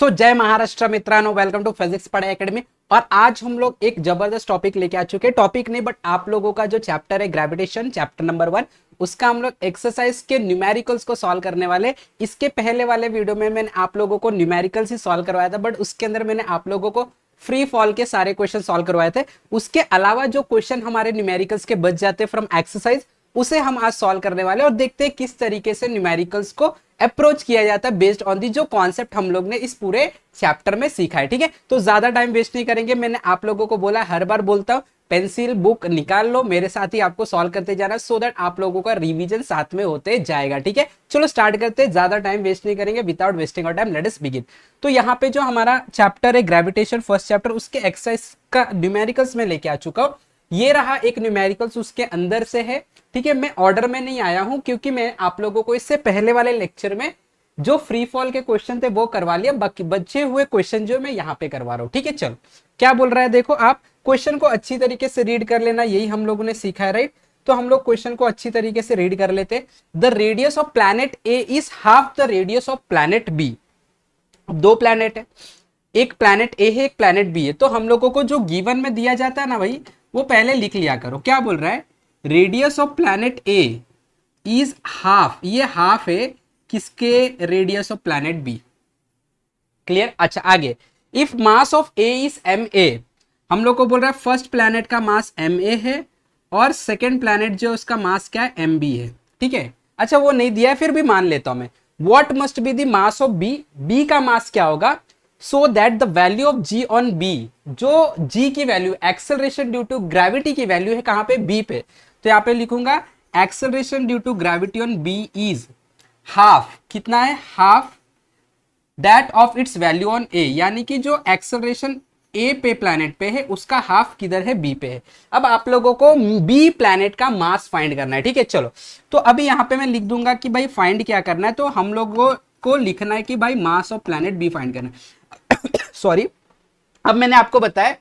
जय महाराष्ट्र मित्रांनो, welcome to physics पढ़ाई एकेडमी। और आज हम लोग एक जबरदस्त टॉपिक लेके आ चुके हैं। टॉपिक नहीं बट आप लोगों का जो चैप्टर है ग्रेविटेशन, चैप्टर नंबर 1, उसका हम लोग एक्सरसाइज के न्यूमेरिकल्स को सॉल्व करने वाले। इसके पहले वाले वीडियो में मैंने आप लोगों को न्यूमेरिकल्स ही सॉल्व करवाया था, बट उसके अंदर मैंने आप लोगों को फ्री फॉल के सारे क्वेश्चन सॉल्व करवाए थे। उसके अलावा जो क्वेश्चन हमारे न्यूमेरिकल्स के बच जाते फ्रॉम एक्सरसाइज, उसे हम आज सॉल्व करने वाले और देखते हैं किस तरीके से न्यूमेरिकल्स को अप्रोच किया जाता है बेस्ड ऑन दी जो कॉन्सेप्ट हम लोग ने इस पूरे चैप्टर में सीखा है। ठीक है, तो ज्यादा टाइम वेस्ट नहीं करेंगे। मैंने आप लोगों को बोला, हर बार बोलता हूं, पेंसिल बुक निकाल लो, मेरे साथ ही आपको सॉल्व करते जाना, सो दैट आप लोगों का रिवीजन साथ में होते जाएगा। ठीक है, चलो स्टार्ट करते हैं, ज्यादा टाइम वेस्ट नहीं करेंगे। Without wasting our time let us begin. तो यहाँ पे जो हमारा चैप्टर है ग्रेविटेशन, फर्स्ट चैप्टर, उसके एक्सरसाइज का न्यूमेरिकल्स में लेके आ चुका हूं। ये रहा एक न्यूमेरिकल्स उसके अंदर से है। ठीक है, मैं ऑर्डर में नहीं आया हूं क्योंकि मैं आप लोगों को इससे पहले वाले लेक्चर में जो फ्री फॉल के क्वेश्चन थे वो करवा लिया, बाकी बचे हुए क्वेश्चन जो मैं यहाँ पे करवा रहा हूँ। ठीक है, चलो क्या बोल रहा है देखो, आप क्वेश्चन को अच्छी तरीके से रीड कर लेना, यही हम लोगों ने सीखा है, राइट। तो हम लोग क्वेश्चन को अच्छी तरीके से रीड कर लेते। The radius of planet A is half the radius of planet B. दो प्लैनेट है, एक प्लैनेट ए है, एक प्लैनेट बी है। तो हम लोगों को जो गिवन में दिया जाता है ना भाई, वो पहले लिख लिया करो। क्या बोल रहा है, radius of planet A is half, ये हाफ है किसके, radius of planet B. Clear. अच्छा आगे, if mass of A is M A, हम लोग को बोल रहा है फर्स्ट प्लैनेट का मास एम ए है और सेकेंड प्लैनेट जो उसका मास क्या है, एम बी है। ठीक है, अच्छा वो नहीं दिया है, फिर भी मान लेता हूं मैं। What must be the mass of B, B का मास क्या होगा, so that the value of ji on B, जो जी की value acceleration due to gravity की वैल्यू है कहां पे, बी पे। तो यहां पे लिखूंगा acceleration due to gravity on B is half, कितना है, half that of its value on ए, यानी कि जो एक्सेलरेशन ए पे प्लैनेट पे है उसका हाफ किधर है, बी पे है। अब आप लोगों को बी प्लैनेट का मास फाइंड करना है। ठीक है, चलो तो अभी यहां पे मैं लिख दूंगा कि भाई फाइंड क्या करना है, तो हम लोगों को लिखना है कि भाई mass of planet B find करना है। सॉरी, अब मैंने आपको बताया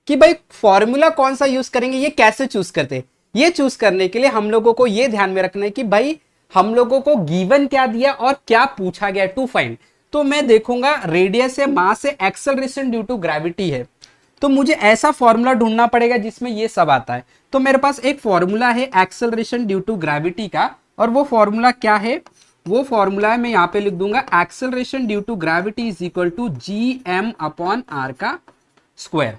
कि भाई फॉर्मूला कौन सा यूज करेंगे, ये कैसे चूज करते हैं। ये चूज करने के लिए हम लोगों को ये ध्यान में रखना है कि भाई हम लोगों को गिवन क्या दिया और क्या पूछा गया टू फाइंड। तो मैं देखूंगा रेडियस है, मास है, एक्सेलरेशन ड्यू टू ग्रेविटी है, तो मुझे ऐसा फॉर्मूला ढूंढना पड़ेगा जिसमें ये सब आता है। तो मेरे पास एक फॉर्मूला है एक्सेलरेशन ड्यू टू ग्रेविटी का, और वो फॉर्मूला क्या है, वो फॉर्मूला है, मैं यहां पे लिख दूंगा acceleration due to gravity is equal to G M upon R का स्क्वायर।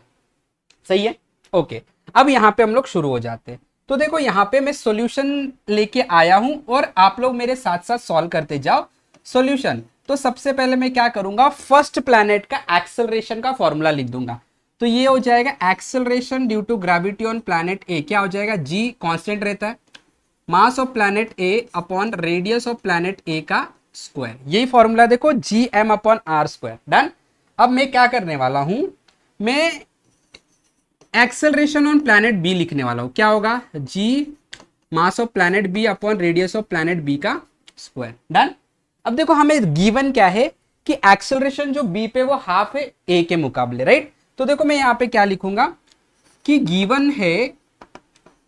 सही है, ओके। अब यहां पे हम लोग शुरू हो जाते हैं। तो देखो यहां पे मैं सॉल्यूशन लेके आया हूं और आप लोग मेरे साथ साथ सॉल्व करते जाओ सॉल्यूशन। तो सबसे पहले मैं क्या करूंगा, फर्स्ट प्लैनेट का एक्सेलरेशन का फॉर्मूला लिख दूंगा। तो ये हो जाएगा acceleration due to gravity on planet A, क्या हो जाएगा, जी कांस्टेंट रहता है, mass of planet A upon radius of planet A का स्क्वायर। यही फॉर्मूला देखो, G M upon R square, done. अब मैं क्या करने वाला हूं, मैं एक्सेलरेशन ऑन प्लैनेट बी लिखने वाला हूं। क्या होगा, G mass of planet B upon radius of planet B का स्क्वायर, डन। अब देखो हमें गिवन क्या है कि एक्सेलरेशन जो बी पे वो हाफ है ए के मुकाबले, राइट। तो देखो मैं यहां पे क्या लिखूंगा कि गिवन है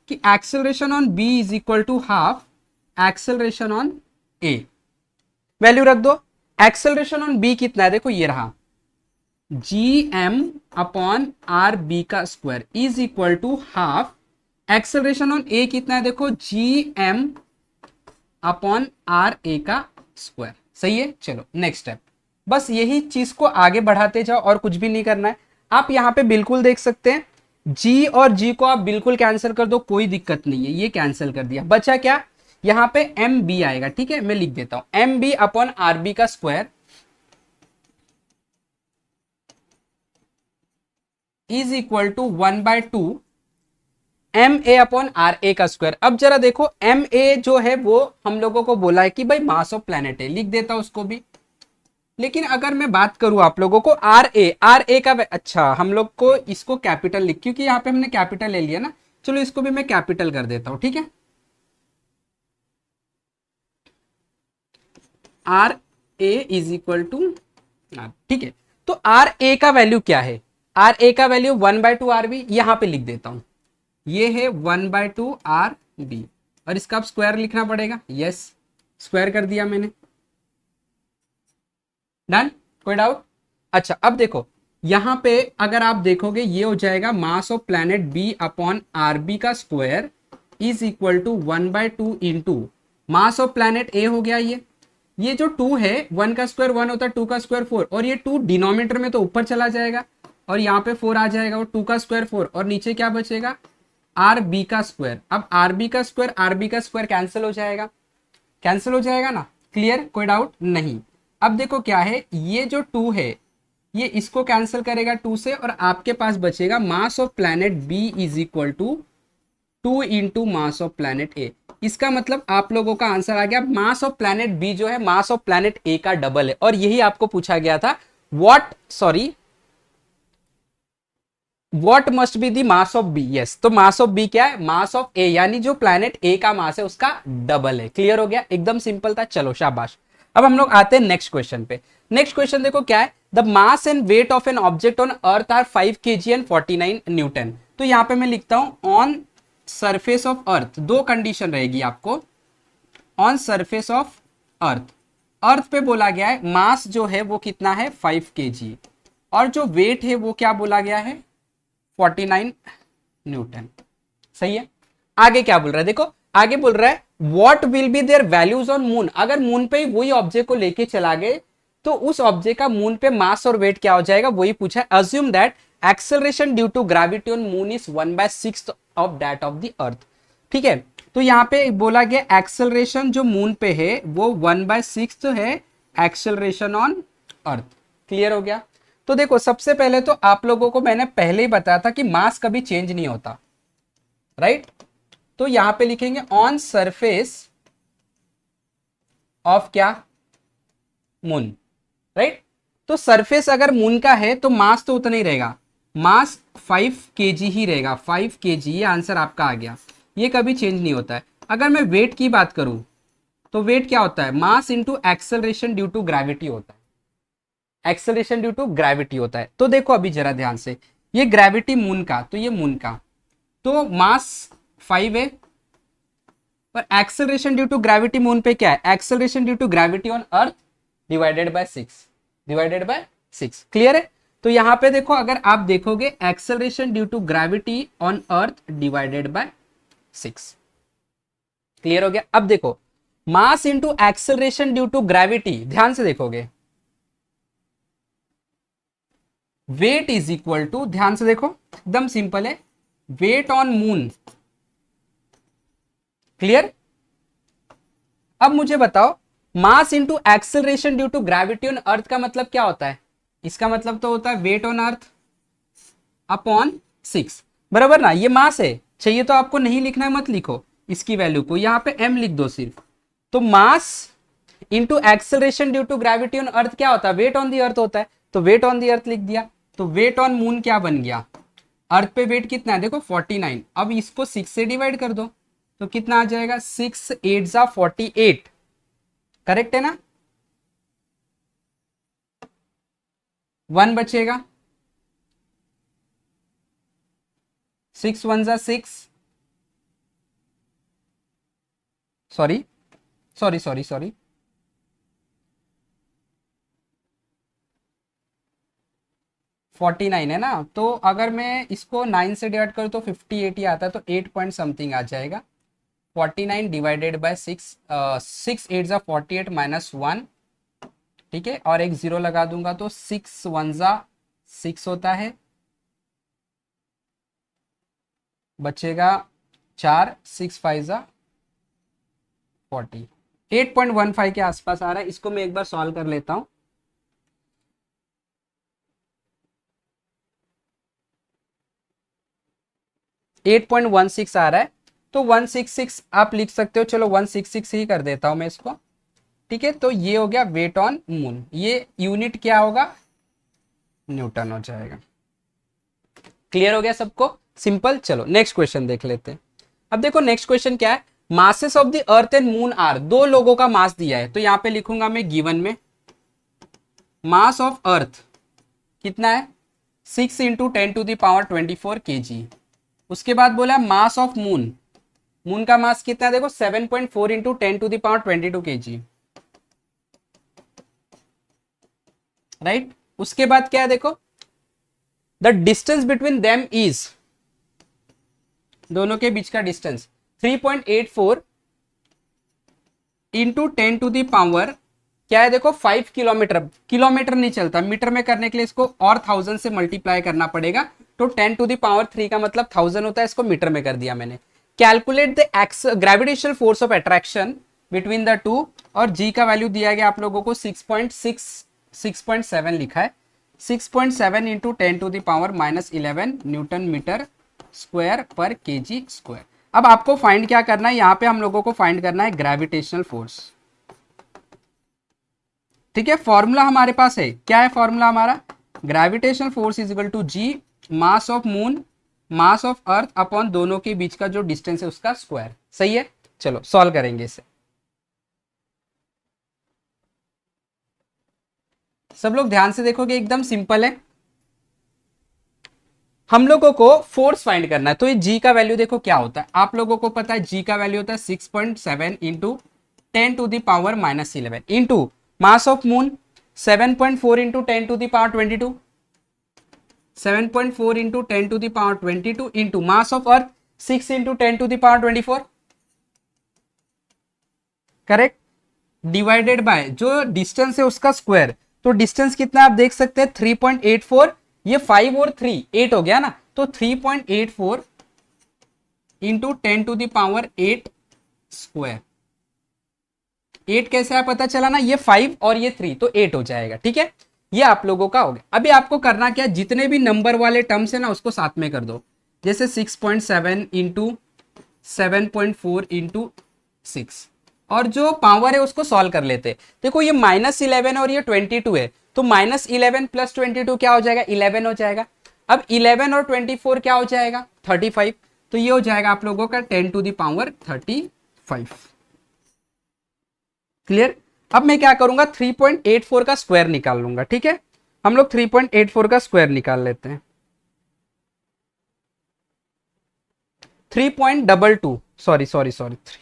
कि acceleration on B is equal to half acceleration on A, value रख दो। एक्सेलरेशन ऑन बी कितना है, देखो ये रहा, G M upon R B का square is equal to half acceleration on A कितना है, देखो G M upon R A का स्क्वायर। सही है, चलो नेक्स्ट स्टेप। बस यही चीज को आगे बढ़ाते जाओ और कुछ भी नहीं करना है। आप यहां पे बिल्कुल देख सकते हैं जी और जी को आप बिल्कुल कैंसिल कर दो, कोई दिक्कत नहीं है, ये कैंसिल कर दिया। बचा क्या, यहां पे एम बी आएगा। ठीक है, मैं लिख देता हूं M B upon R B का square is equal to 1/2 M A upon R A का स्क्वायर। अब जरा देखो एम ए जो है वो हम लोगों को बोला है कि भाई मास ऑफ प्लैनेट है, लिख देता हूं उसको भी। लेकिन अगर मैं बात करूं आप लोगों को आर ए का, अच्छा हम लोग को इसको कैपिटल लिख, क्योंकि यहां पे हमने कैपिटल ले लिया ना, चलो इसको भी मैं कैपिटल कर देता हूं। ठीक है, R A is equal to, ठीक है। तो आर ए का वैल्यू क्या है, आर ए का वैल्यू 1/2 आर बी, यहां पे लिख देता हूं, ये है 1/2 आर बी, और इसका अब स्क्वायर लिखना पड़ेगा। यस, स्क्वायर कर दिया मैंने, डन, कोई डाउट। अच्छा अब देखो यहां पे अगर आप देखोगे ये हो जाएगा mass of planet B upon R B का square is equal to 1/2 into mass of planet A हो गया। ये जो 2 है 1 का स्क्वायर 1 होता है, 2 का स्क्वायर 4, और ये 2 डिनोमिनेटर में तो ऊपर चला जाएगा और यहाँ पे 4 आ जाएगा, और 2 का स्क्वायर 4, और नीचे क्या बचेगा आर बी का स्क्वायर। अब आर बी का स्क्वायर कैंसिल हो जाएगा, कैंसिल हो जाएगा ना, क्लियर, कोई डाउट नहीं। अब देखो क्या है, ये जो 2 है ये इसको कैंसिल करेगा 2 से, और आपके पास बचेगा mass of planet B is equal to 2 into mass of planet A. इसका मतलब आप लोगों का आंसर आ गया, मास ऑफ प्लैनेट बी जो है मास ऑफ प्लैनेट ए का डबल है, और यही आपको पूछा गया था what must be the mass of B. Yes, तो मास ऑफ बी क्या है, मास ऑफ ए, यानी जो प्लैनेट ए का मास है उसका डबल है। क्लियर हो गया, एकदम सिंपल था, चलो शाबाश। अब हम लोग आते हैं नेक्स्ट क्वेश्चन पे। नेक्स्ट क्वेश्चन देखो क्या है, the mass and weight of an object on earth are 5 kg and 49 newton. तो यहां पे मैं लिखता हूं ऑन सरफेस ऑफ अर्थ, दो कंडीशन रहेगी आपको, ऑन सरफेस ऑफ अर्थ, अर्थ पे बोला गया है मास जो है वो कितना है 5 kg, और जो वेट है वो क्या बोला गया है 49 न्यूटन। सही है। आगे क्या बोल रहा है, देखो आगे बोल रहा है what will be there values on moon. अगर मून पे वही ऑब्जेक्ट को लेके चला गए तो उस ऑब्जेक्ट का मून पे मास और वेट क्या हो जाएगा, वही पूछा है। Assume that acceleration due to gravity on moon is 1/6 of that of the earth. ठीक है, तो यहां पे बोला गया एक्सेलरेशन जो मून पे है वो 1/6 है एक्सेलरेशन ऑन अर्थ। क्लियर हो गया। तो देखो सबसे पहले तो आप लोगों को मैंने पहले ही बताया था कि मास कभी चेंज नहीं होता, राइट। तो यहां पे लिखेंगे ऑन सरफेस ऑफ क्या मून, राइट। तो सरफेस अगर मून का है तो मास तो उतना ही रहेगा, मास 5 kg ही रहेगा, 5 kg, ये आंसर आपका आ गया, ये कभी चेंज नहीं होता है। अगर मैं वेट की बात करूं तो वेट क्या होता है, mass into acceleration due to gravity होता है, एक्सेलरेशन ड्यू टू ग्रेविटी होता है। तो देखो अभी जरा ध्यान से, ये ग्रेविटी मून का, तो ये मून का, तो मास 5 है, पर acceleration due to gravity moon पे क्या है, acceleration due to gravity on earth divided by 6। Clear है। तो यहां पे देखो अगर आप देखोगे acceleration due to gravity on earth divided by 6। Clear हो गया। अब देखो mass into acceleration due to gravity, ध्यान से देखोगे वेट इज इक्वल टू, ध्यान से देखो एकदम सिंपल है, वेट ऑन मून। क्लियर। अब मुझे बताओ mass into acceleration due to gravity on earth का मतलब क्या होता है, इसका मतलब तो होता है वेट ऑन अर्थ अपॉन 6, बराबर ना। ये मास है, चाहिए तो आपको नहीं लिखना है, मत लिखो इसकी वैल्यू को, यहां पे m लिख दो सिर्फ। तो mass into acceleration due to gravity on earth क्या होता है, वेट ऑन दी अर्थ होता है, तो वेट ऑन दी अर्थ लिख दिया। तो वेट ऑन मून क्या बन गया, अर्थ पे वेट कितना है देखो 49, अब इसको 6 से डिवाइड कर दो तो कितना आ जाएगा, 6 8 जा 48, करेक्ट है ना, 1 बचेगा, 6 1 जा 6, सॉरी सॉरी सॉरी सॉरी 49 है ना, तो अगर मैं इसको 9 से डिवाइड करूँ तो 58 ही आता है, तो 8 पॉइंट समथिंग आ जाएगा। 49 डिवाइडेड बाय 6, 6 8 जा 48 माइनस 1, ठीक है, और एक जीरो लगा दूंगा तो 6 1 जा 6 होता है, बचेगा 4, 6 5 जा 40, 8.15 के आसपास आ रहा है। इसको मैं एक बार सॉल्व कर लेता हूं। एट 8.16 आ रहा है, तो 166 आप लिख सकते हो, चलो 166 ही कर देता हूं मैं इसको, ठीक है। तो ये हो गया वेट ऑन मून, ये यूनिट क्या होगा, न्यूटन हो जाएगा। क्लियर हो गया सबको, सिंपल। चलो नेक्स्ट क्वेश्चन देख लेते हैं। अब देखो नेक्स्ट क्वेश्चन क्या है, masses of the earth and moon are, दो लोगों का मास दिया है, तो यहां पे लिखूंगा मैं गिवन में मास ऑफ अर्थ कितना है 6 इंटू 10⁻24 kg। उसके बाद बोला मास ऑफ मून, मून का मास कितना है देखो 7.4 इंटू 10⁻22 kg, राइट। उसके बाद क्या है देखो, the distance between them is, दोनों के बीच का डिस्टेंस 3.84 इंटू 10⁻, क्या है देखो 5 किलोमीटर, किलोमीटर नहीं चलता, मीटर में करने के लिए इसको और 1000 से मल्टीप्लाई करना पड़ेगा, तो 10⁻³ का मतलब 1000 होता है, इसको मीटर में कर दिया मैंने। Calculate the gravitational force of attraction between the two, और जी का वैल्यू दिया गया आप लोगों को 6.7 लिखा है, 6.7 इंटू 10⁻⁻11 न्यूटन मीटर स्क्वायर पर केजी स्क्वायर। अब आपको फाइंड क्या करना है, यहां पे हम लोगों को फाइंड करना है ग्रेविटेशनल फोर्स। ठीक है, फॉर्मूला हमारे पास है, क्या है फॉर्मूला हमारा, gravitational force is equal to G mass of moon mass of earth upon दोनों के बीच का जो डिस्टेंस है उसका स्क्वायर। सही है, चलो सॉल्व करेंगे इसे। सब लोग ध्यान से देखोगे, एकदम सिंपल है। हम लोगों को फोर्स फाइंड करना है, तो ये जी का वैल्यू देखो क्या होता है, आप लोगों को पता है जी का वैल्यू होता है 6.7 into 10⁻⁻11 into mass of moon 7.4 into 10⁻22, 7.4 into 10⁻22 into mass of earth 6 into 10⁻24, correct, divided by जो डिस्टेंस है उसका स्क्वायर। तो डिस्टेंस कितना आप देख सकते हैं 3.84, ये 5 और 3 8 हो गया ना, तो 3.84 इंटू 10⁸ स्क्वायर। 8 कैसे आप पता चला ना, ये 5 और ये 3 तो 8 हो जाएगा। ठीक है, ये आप लोगों का हो गया। अभी आपको करना क्या, जितने भी नंबर वाले टर्म्स है ना उसको साथ में कर दो, जैसे 6.7 इंटू 7.4 इंटू 6, और जो पावर है उसको सॉल्व कर लेते। देखो ये -11 और ये 22 है, तो -11 प्लस 22 क्या हो जाएगा, 11 हो जाएगा। अब 11 और 24 क्या हो जाएगा, 35, तो ये हो जाएगा आप लोगों का 10⁻35। क्लियर। अब मैं क्या करूंगा, 3.84 का स्क्वायर निकाल लूंगा। ठीक है, हम लोग 3.84 का स्क्वायर निकाल लेते हैं। 3.22 सॉरी 3,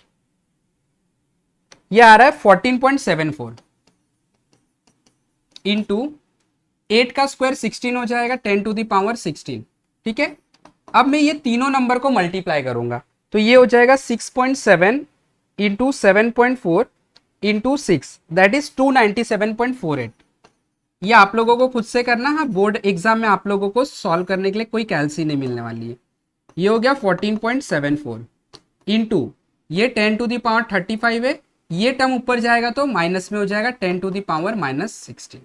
ये आ रहा है 14.74 इंटू 8 का स्क्वायर 16 हो जाएगा, 10⁻16। ठीक है, अब मैं ये तीनों नंबर को मल्टीप्लाई करूंगा, तो ये हो जाएगा 6.7 इंटू 7.4 इंटू 6, दैट इज 297.48। ये आप लोगों को खुद से करना है, बोर्ड एग्जाम में आप लोगों को सॉल्व करने के लिए कोई कैलसी नहीं मिलने वाली है। ये हो गया 14.74 इंटू ये 10⁻35 है, ये टर्म ऊपर जाएगा तो माइनस में हो जाएगा 10⁻−16।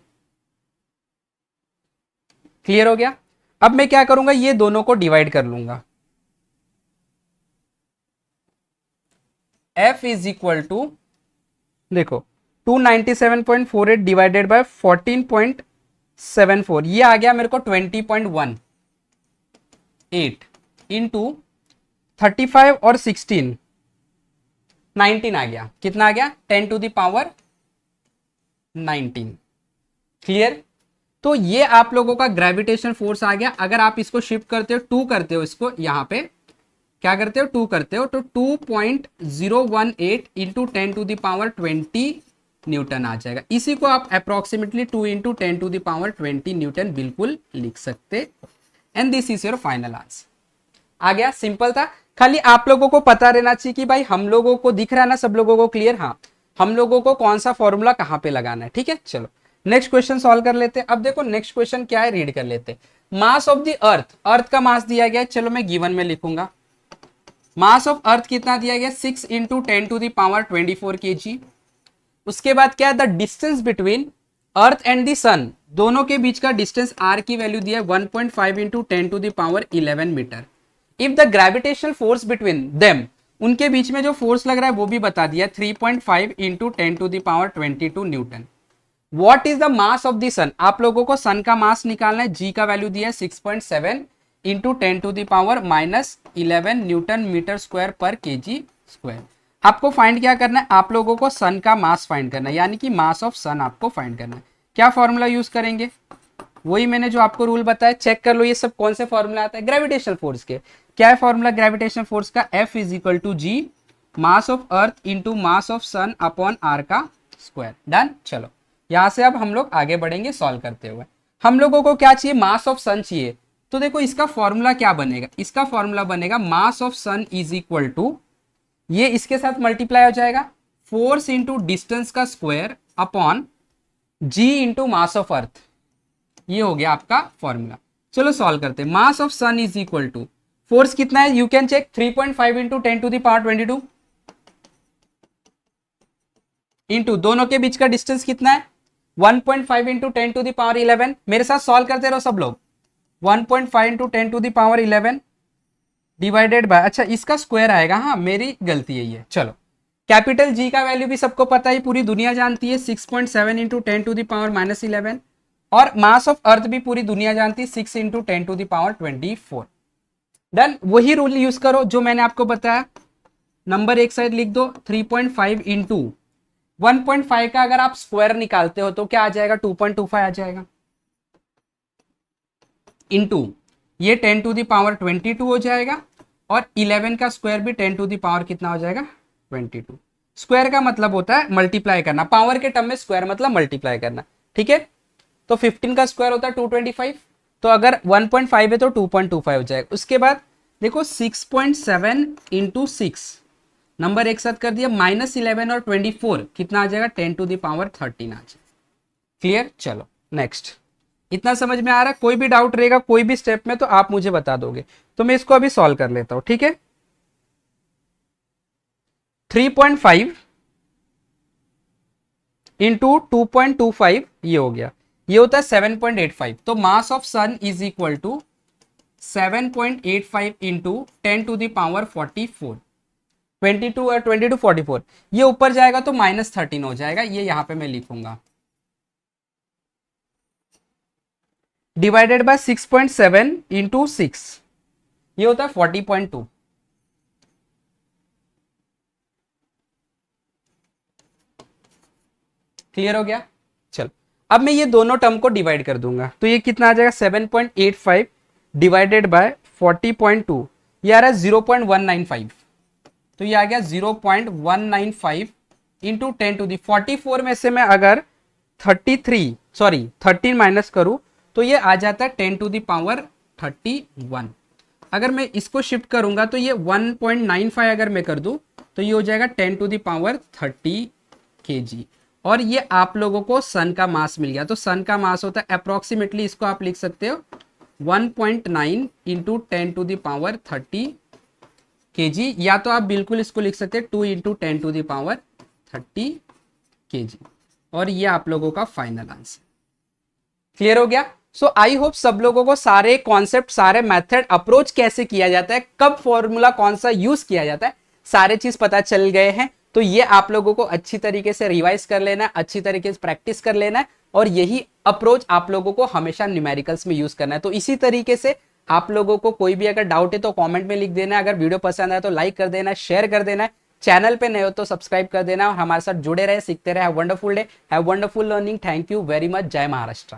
क्लियर हो गया। अब मैं क्या करूंगा, ये दोनों को डिवाइड कर लूंगा, F इज इक्वल टू देखो 297.48 डिवाइडेड बाय 14.74, ये आ गया मेरे को 20.18 इंटू 35 और 16 19 आ गया, कितना आ गया 10⁻19। क्लियर। तो ये आप लोगों का ग्रेविटेशन फोर्स आ गया। अगर आप इसको शिफ्ट करते हो, 2 करते हो, इसको यहां पे क्या करते हो, 2 करते हो, तो 2.018 इंटू 10⁻20 न्यूटन आ जाएगा। इसी को आप अप्रोक्सीमेटली 2 इंटू 10⁻20 न्यूटन बिल्कुल लिख सकते। And this is your final answer. आ गया, सिंपल था। खाली आप लोगों को पता रहना चाहिए कि भाई हम लोगों को दिख रहा है ना, सब लोगों को क्लियर, हाँ, हम लोगों को कौन सा फॉर्मूला कहां पे लगाना है। ठीक है, चलो नेक्स्ट क्वेश्चन सॉल्व कर लेते हैं। अब देखो नेक्स्ट क्वेश्चन क्या है, रीड कर लेते हैं। मास ऑफ द अर्थ, अर्थ का मास दिया गया है, चलो मैं गिवन में लिखूंगा। मास ऑफ अर्थ कितना दिया गया, 6 इंटू 10⁻24 kg। उसके बाद क्या है, the distance between earth and the sun, दोनों के बीच का डिस्टेंस आर की वैल्यू दिया है 1.5 into 10⁻11 metre. If the gravitational force between them, उनके बीच में जो फोर्स लग रहा है वो भी बता दिया, 3.5 into 10⁻22 newton. What is the mass of the sun, आप लोगों को सन का मास निकालना है। जी का वैल्यू दिया है 6.7 इंटू 10⁻11 न्यूटन मीटर स्क्वायर पर केजी स्क्वायर। आपको फाइंड क्या करना है, आप लोगों को सन का मास फाइंड करना है, यानी कि मास ऑफ सन आपको फाइंड करना है। क्या फॉर्मूला यूज करेंगे, वही मैंने जो आपको रूल बताया, चेक कर लो ये सब कौन से फॉर्मूला आता है ग्रेविटेशनल फोर्स के। क्या है फॉर्मूला ग्रेविटेशनल फोर्स का, F is equal to G mass of earth into mass of sun upon R का स्क्वायर। डन। चलो यहां से अब हम लोग आगे बढ़ेंगे सॉल्व करते हुए। हम लोगों को क्या चाहिए, मास ऑफ सन चाहिए। तो देखो इसका फॉर्मूला क्या बनेगा, इसका फॉर्मूला बनेगा mass of sun is equal to, ये इसके साथ मल्टीप्लाई हो जाएगा, फोर्स इंटू डिस्टेंस का square upon G into mass of earth. ये हो गया आपका फॉर्मूला। चलो सॉल्व करते हैं। Mass of sun is equal to, force कितना है you can check, 3.5 into 10⁻²2 into दोनों के बीच का डिस्टेंस कितना है 1.5 इंटू 10⁻11। मेरे साथ सॉल्व करते रहो सब लोग। 1.5 इंटू 10⁻11 डिवाइडेड बाय, अच्छा इसका स्क्वायर आएगा, हाँ मेरी गलती है ये। चलो कैपिटल जी का वैल्यू भी सबको पता है, पूरी दुनिया जानती है, 6.7 इंटू 10⁻11। और मास ऑफ अर्थ भी पूरी दुनिया जानती है, 6 इंटू 10⁻24। डन, वही रूल यूज करो जो मैंने आपको बताया। नंबर एक साइड लिख दो, 3.5 इंटू 1.5 का अगर आप स्क्वायर निकालते हो तो क्या आ जाएगा, 2.25 आ जाएगा, इंटू ये 10⁻22 हो जाएगा, और 11 का स्क्वायर भी 10 कितना हो जाएगा 22। स्क्वायर का मतलब होता है मल्टीप्लाई करना, पावर के टर्म में स्क्वायर मतलब मल्टीप्लाई करना, ठीक है। तो 15 का स्क्वायर होता है 225, तो अगर 1.5 है तो 2.25 हो जाएगा। उसके बाद देखो 6.7 इंटू 6, नंबर एक साथ कर दिया, -11 और 24 कितना आ जाएगा 10⁻13 आ जाएगा। क्लियर, चलो नेक्स्ट। इतना समझ में आ रहा है? कोई भी डाउट रहेगा कोई भी स्टेप में तो आप मुझे बता दोगे, तो मैं इसको अभी सॉल्व कर लेता हूं, ठीक है। 3.5 इंटू 2.25 ये हो गया, ये होता है 7.85। तो mass of sun is equal to 7.85 into 10⁻44, 22 और 22 44, ये ऊपर जाएगा तो -13 हो जाएगा, ये यहां पे मैं लिखूंगा, डिवाइडेड बाय 6.7 इंटू 6, ये होता है 40.2। क्लियर हो गया। चल अब मैं ये दोनों टर्म को डिवाइड कर दूंगा, तो ये कितना आ जाएगा 7.85 डिवाइडेड बाय 40.2, ये आ रहा है 0.195, तो ये आ गया 0.195 इंटू 10⁻44 में से मैं अगर 13 माइनस करूं तो ये आ जाता है 10⁻31। अगर मैं इसको शिफ्ट करूंगा तो ये 1.95 अगर मैं कर दूं तो ये हो जाएगा 10⁻30 kg। और ये आप लोगों को सन का मास मिल गया, तो सन का मास होता है अप्रोक्सीमेटली, इसको आप लिख सकते हो 1.9 इंटू 10⁻30 kg, या तो आप बिल्कुल इसको लिख सकते हैं 2 इंटू 10⁻30 kg। और ये आप लोगों का फाइनल आंसर। क्लियर हो गया। सो आई होप सब लोगों को सारे कॉन्सेप्ट, सारे मेथड, अप्रोच कैसे किया जाता है, कब फॉर्मूला कौन सा यूज किया जाता है, सारे चीज पता चल गए हैं। तो ये आप लोगों को अच्छी तरीके से रिवाइज कर लेना है, अच्छी तरीके से प्रैक्टिस कर लेना है, और यही अप्रोच आप लोगों को हमेशा न्यूमेरिकल्स में यूज करना है। तो इसी तरीके से आप लोगों को कोई भी अगर डाउट है तो कमेंट में लिख देना है, अगर वीडियो पसंद आए तो लाइक कर देना है, शेयर कर देना है, चैनल पे नए हो तो सब्सक्राइब कर देना, और हमारे साथ जुड़े रहे, सीखते रहे। Have wonderful day, have wonderful learning. Thank you very much. जय महाराष्ट्र।